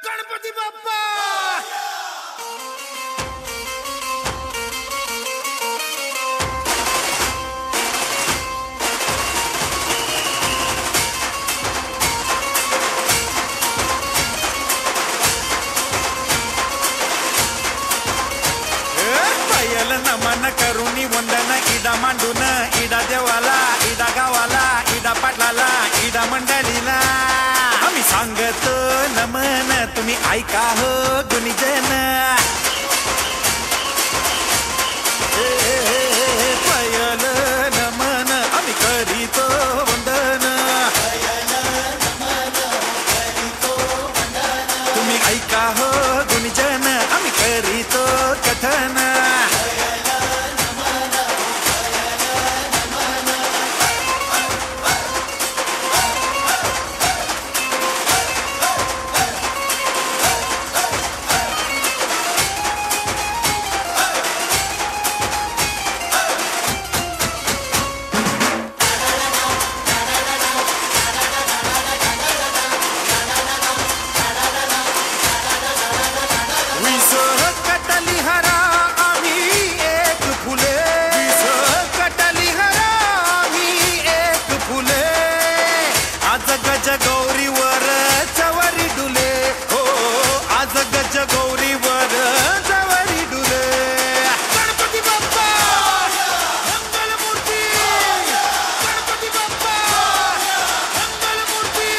गणपती बाप्पा नमन करुणी वंदन इडा मांडून इडा देवाला इडा गावाला इडा पाटलाला इडा मंडळीला आम्ही सांगतो नमन तुम्ही ऐका हो गुणीजन पयल नमन आम्ही करीतो वंदन तुम्ही ऐका हो गुणीजन आम्ही करीतो कथन गौरीवर चवरी डुले हो आज गज गौरीवर चवरी डुले गणपती बाप्पा मंगल मूर्ती गणपती बाप्पा मंगल मूर्ती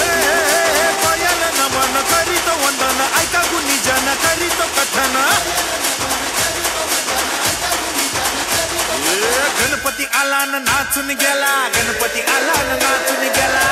पयल नमन करीतो वंदन ऐका गुणीजन करीतो कथन गणपती आला न नाचून गेला गणपती आला न नाचून गेला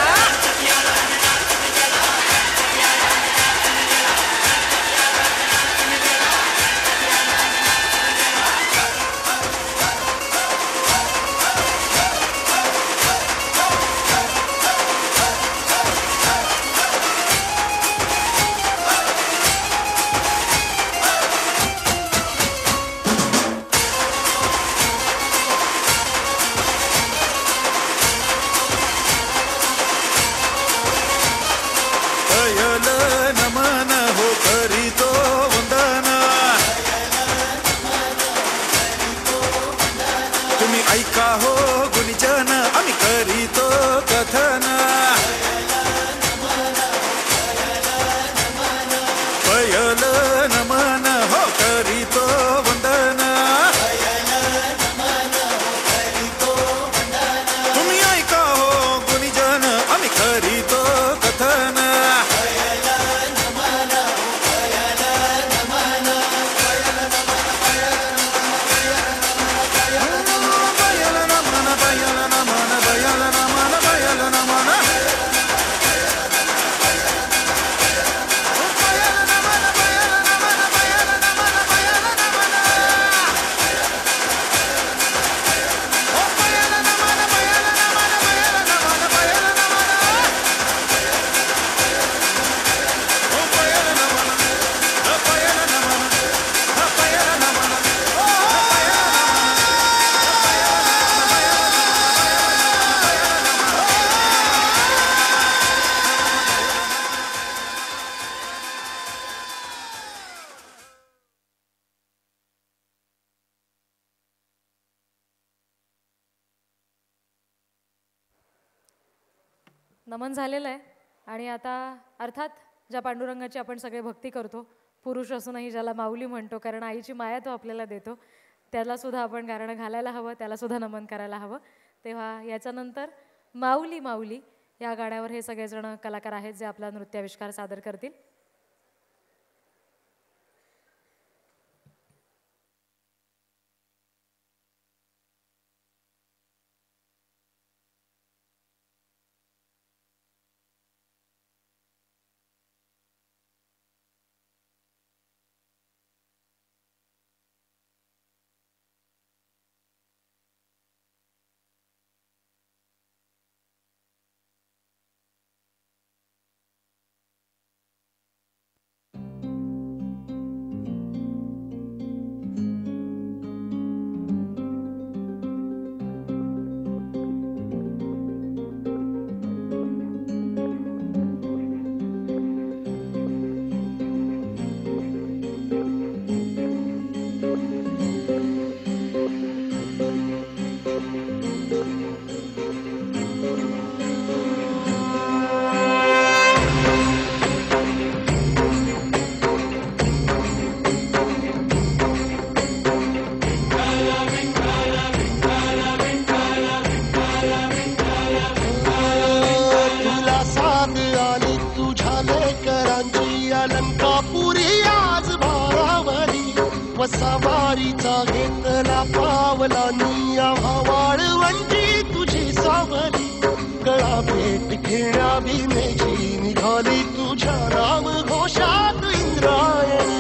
नमन हो करीतो वंदन तुम्ही ऐका हो गुणीजन आम्ही करीतो कथन पयल नमन हो करीतो वंदन तुम्ही ऐका हो गुणीजन आम्ही करीतो कथन नमन झालेलं आहे आणि आता अर्थात ज्या पांडुरंगाची आपण सगळे भक्ती करतो पुरुष असूनही ज्याला माऊली म्हणतो कारण आईची माया तो आपल्याला देतो त्यालासुद्धा आपण गाणं घालायला हवं त्यालासुद्धा नमन करायला हवं तेव्हा याच्यानंतर माऊली माऊली या गाण्यावर हे सगळेजण कलाकार आहेत जे आपला नृत्याविष्कार सादर करतील. वारीचा घेतला पावला निया वाळवंटी तुझी सावली गळा भेट घेण्या बिनेची निघाली तुझ्या नाम घोषात इंद्रायणी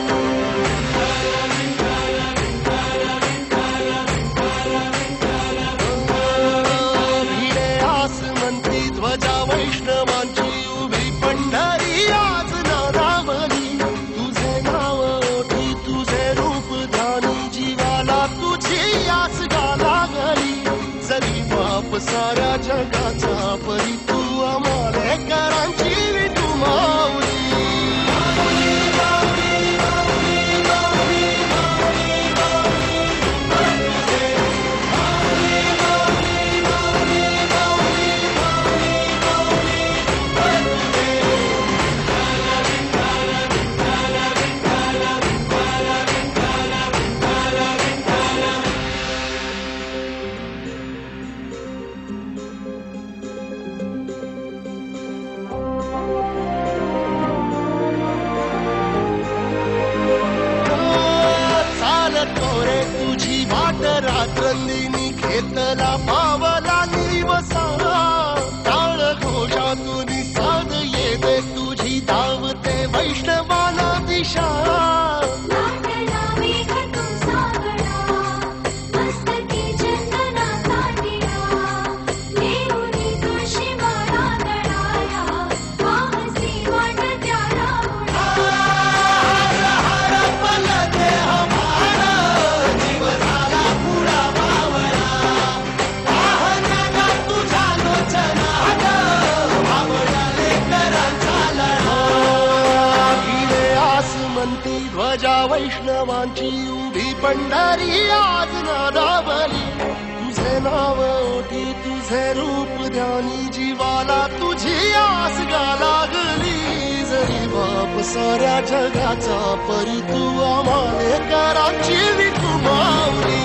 भिडे आसमंती ध्वजा वैष्णवांची उभी पंढरी आज नारावली तुझे नाव ओठी तुझे रूप ध्यानी जीवाला तुझी आस लागली जरी बाप साऱ्या जगाचा परी तू अमालेकरांची तू माऊली रात्रंदिनी घेतला पावला निवसा टाळ घोषातून साध येते तुझी धावते वैष्णवाला दिशा ध्वजा वैष्णवांची उभी पंढरी आज नादावली तुझे नाव ओठी तुझे रूप ध्यानी जीवाला तुझी आस लागली जरी बाप साऱ्या जगाचा परी तू अमालेकरांची विठू माऊली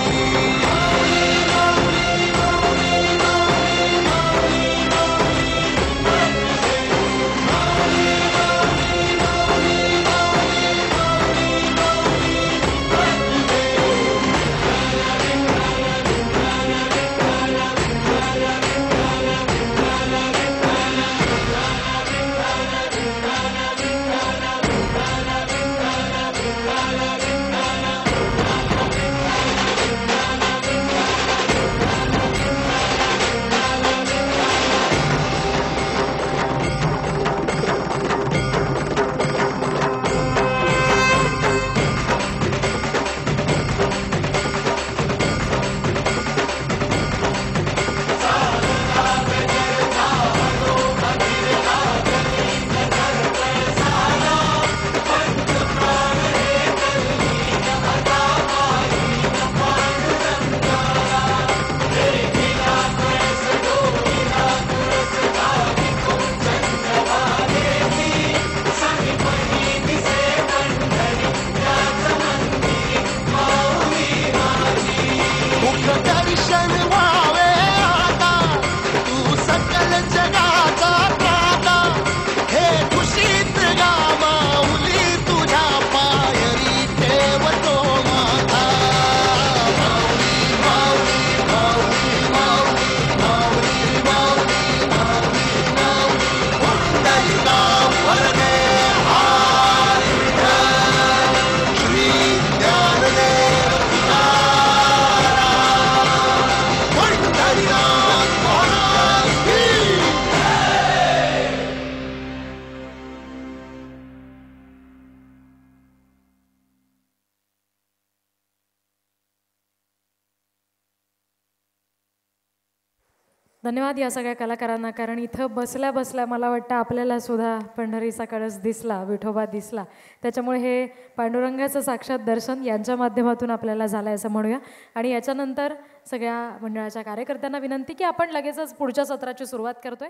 धन्यवाद या सगळ्या कलाकारांना, कारण इथं बसल्या बसल्या मला वाटतं आपल्याला सुद्धा पंढरीचा कळस दिसला, विठोबा दिसला. त्याच्यामुळे हे पांडुरंगाचं साक्षात दर्शन यांच्या माध्यमातून आपल्याला झालं असं म्हणूया. आणि याच्यानंतर सगळ्या मंडळाच्या कार्यकर्त्यांना विनंती की आपण लगेचच पुढच्या सत्राची सुरुवात करतोय.